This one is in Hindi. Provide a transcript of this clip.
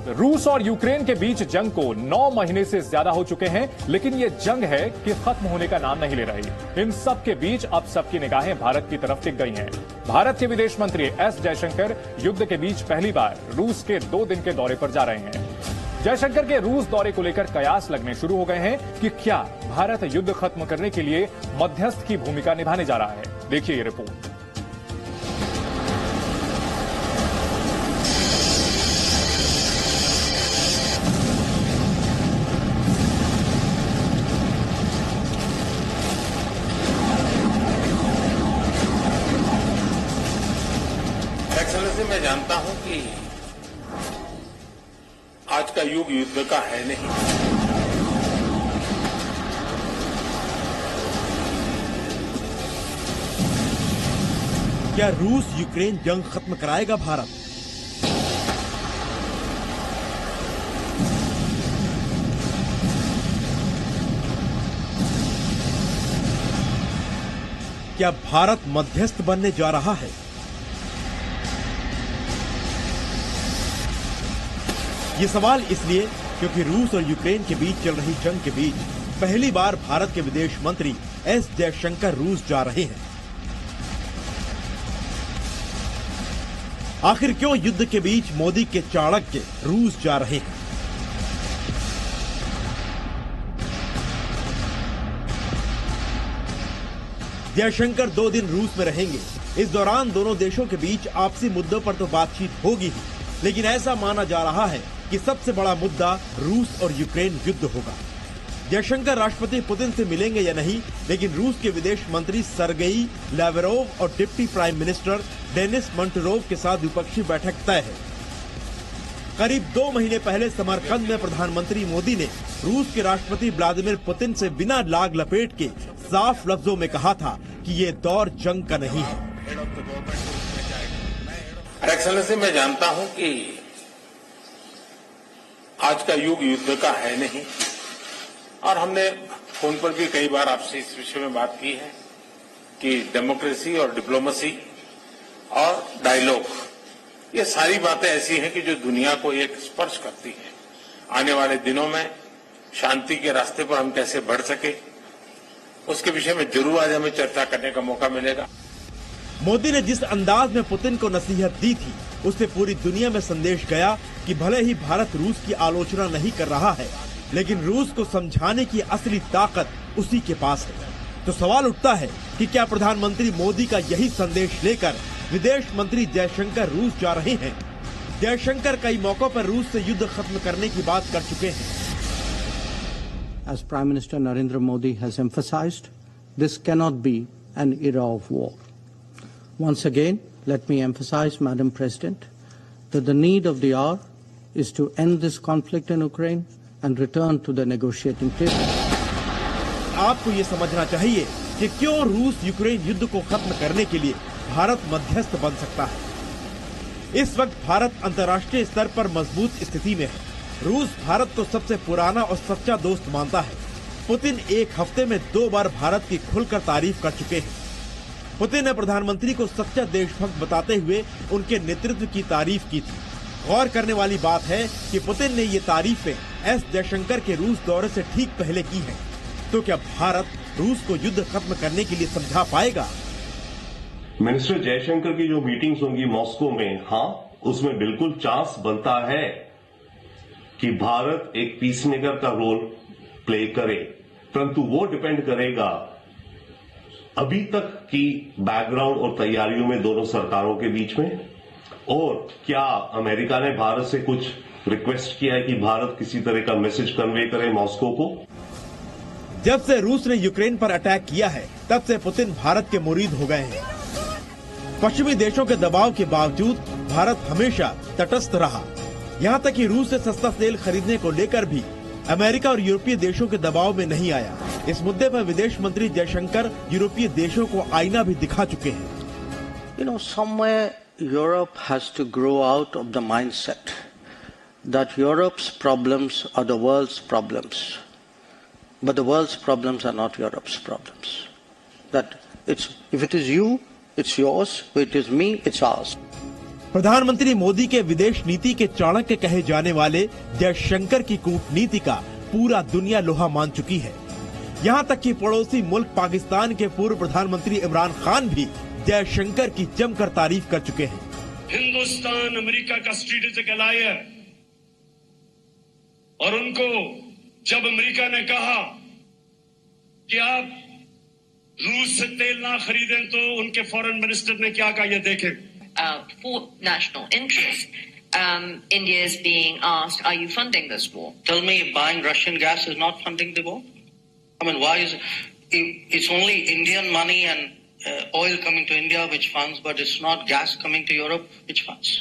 रूस और यूक्रेन के बीच जंग को 9 महीने से ज्यादा हो चुके हैं, लेकिन ये जंग है कि खत्म होने का नाम नहीं ले रही। इन सब के बीच अब सबकी निगाहें भारत की तरफ टिक गई हैं। भारत के विदेश मंत्री एस जयशंकर युद्ध के बीच पहली बार रूस के 2 दिन के दौरे पर जा रहे हैं। जयशंकर के रूस दौरे को लेकर कयास लगने शुरू हो गए हैं कि क्या भारत युद्ध खत्म करने के लिए मध्यस्थ की भूमिका निभाने जा रहा है। देखिए ये रिपोर्ट। मैं जानता हूं कि आज का युग युद्ध का है नहीं। क्या रूस यूक्रेन जंग खत्म कराएगा भारत? क्या भारत मध्यस्थ बनने जा रहा है? ये सवाल इसलिए क्योंकि रूस और यूक्रेन के बीच चल रही जंग के बीच पहली बार भारत के विदेश मंत्री एस जयशंकर रूस जा रहे हैं। आखिर क्यों युद्ध के बीच मोदी के चाणक्य रूस जा रहे हैं? जयशंकर 2 दिन रूस में रहेंगे। इस दौरान दोनों देशों के बीच आपसी मुद्दों पर तो बातचीत होगी ही, लेकिन ऐसा माना जा रहा है कि सबसे बड़ा मुद्दा रूस और यूक्रेन युद्ध होगा। जयशंकर राष्ट्रपति पुतिन से मिलेंगे या नहीं, लेकिन रूस के विदेश मंत्री सरगेई लावरोव और डिप्टी प्राइम मिनिस्टर डेनिस मंटरोव के साथ द्विपक्षीय बैठक तय है। करीब 2 महीने पहले समरकंद में प्रधानमंत्री मोदी ने रूस के राष्ट्रपति व्लादिमीर पुतिन से बिना लाग लपेट के साफ लफ्जों में कहा था कि ये दौर जंग का नहीं है। एक्सेलेंसी, मैं जानता हूं कि आज का युग युद्ध का है नहीं, और हमने फोन पर भी कई बार आपसे इस विषय में बात की है कि डेमोक्रेसी और डिप्लोमेसी और डायलॉग, ये सारी बातें ऐसी हैं कि जो दुनिया को एक स्पर्श करती है। आने वाले दिनों में शांति के रास्ते पर हम कैसे बढ़ सके, उसके विषय में जरूर आज हमें चर्चा करने का मौका मिलेगा। मोदी ने जिस अंदाज में पुतिन को नसीहत दी थी, उससे पूरी दुनिया में संदेश गया कि भले ही भारत रूस की आलोचना नहीं कर रहा है, लेकिन रूस को समझाने की असली ताकत उसी के पास है। तो सवाल उठता है कि क्या प्रधानमंत्री मोदी का यही संदेश लेकर विदेश मंत्री जयशंकर रूस जा रहे हैं? जयशंकर कई मौकों पर रूस से युद्ध खत्म करने की बात कर चुके हैं। As Prime Minister Narendra Modi has emphasized, this cannot be an era of war. Once again, let me emphasize, Madam President, that the need of the hour is to end this conflict in Ukraine and return to the negotiating table. आपको ये समझना चाहिए कि क्यों रूस यूक्रेन युद्ध को खत्म करने के लिए भारत मध्यस्थ बन सकता है। इस वक्त भारत अंतर्राष्ट्रीय स्तर पर मजबूत स्थिति में है। रूस भारत को सबसे पुराना और सच्चा दोस्त मानता है। पुतिन 1 हफ्ते में 2 बार भारत की खुलकर तारीफ कर चुके हैं। पुतिन ने प्रधानमंत्री को सच्चा देशभक्त बताते हुए उनके नेतृत्व की तारीफ की थी। गौर करने वाली बात है कि पुतिन ने ये तारीफें एस जयशंकर के रूस दौरे से ठीक पहले की हैं। तो क्या भारत रूस को युद्ध खत्म करने के लिए समझा पाएगा? मिनिस्टर जयशंकर की जो मीटिंग्स होंगी मॉस्को में, हाँ, उसमें बिल्कुल चांस बनता है कि भारत एक पीसमेकर का रोल प्ले करे, परंतु वो डिपेंड करेगा अभी तक की बैकग्राउंड और तैयारियों में दोनों सरकारों के बीच में, और क्या अमेरिका ने भारत से कुछ रिक्वेस्ट किया है कि भारत किसी तरह का मैसेज कन्वे करे मॉस्को को। जब से रूस ने यूक्रेन पर अटैक किया है, तब से पुतिन भारत के मुरीद हो गए हैं। पश्चिमी देशों के दबाव के बावजूद भारत हमेशा तटस्थ रहा। यहाँ तक कि रूस से सस्ता तेल खरीदने को लेकर भी अमेरिका और यूरोपीय देशों के दबाव में नहीं आया। इस मुद्दे पर विदेश मंत्री जयशंकर यूरोपीय देशों को आईना भी दिखा चुके हैं। Somewhere Europe has to grow out of the mindset that Europe's problems are the world's problems, but the world's problems are not Europe's problems. That if it is you, it's yours. If it is me, it's ours. प्रधानमंत्री मोदी के विदेश नीति के चाणक्य कहे जाने वाले जयशंकर की कूटनीति का पूरा दुनिया लोहा मान चुकी है। यहाँ तक कि पड़ोसी मुल्क पाकिस्तान के पूर्व प्रधानमंत्री इमरान खान भी जयशंकर की जमकर तारीफ कर चुके हैं। हिंदुस्तान अमेरिका का स्ट्रेटेजिक अलायर, और उनको जब अमेरिका ने कहा कि आप रूस से तेल ना खरीदें तो उनके फॉरेन मिनिस्टर ने क्या कहा, ये देखें। For national interest, India is being asked, are you funding this war? Tell me, buying Russian gas is not funding the war? I mean, why is it's only Indian money and oil coming to India which funds, but it's not gas coming to Europe which funds?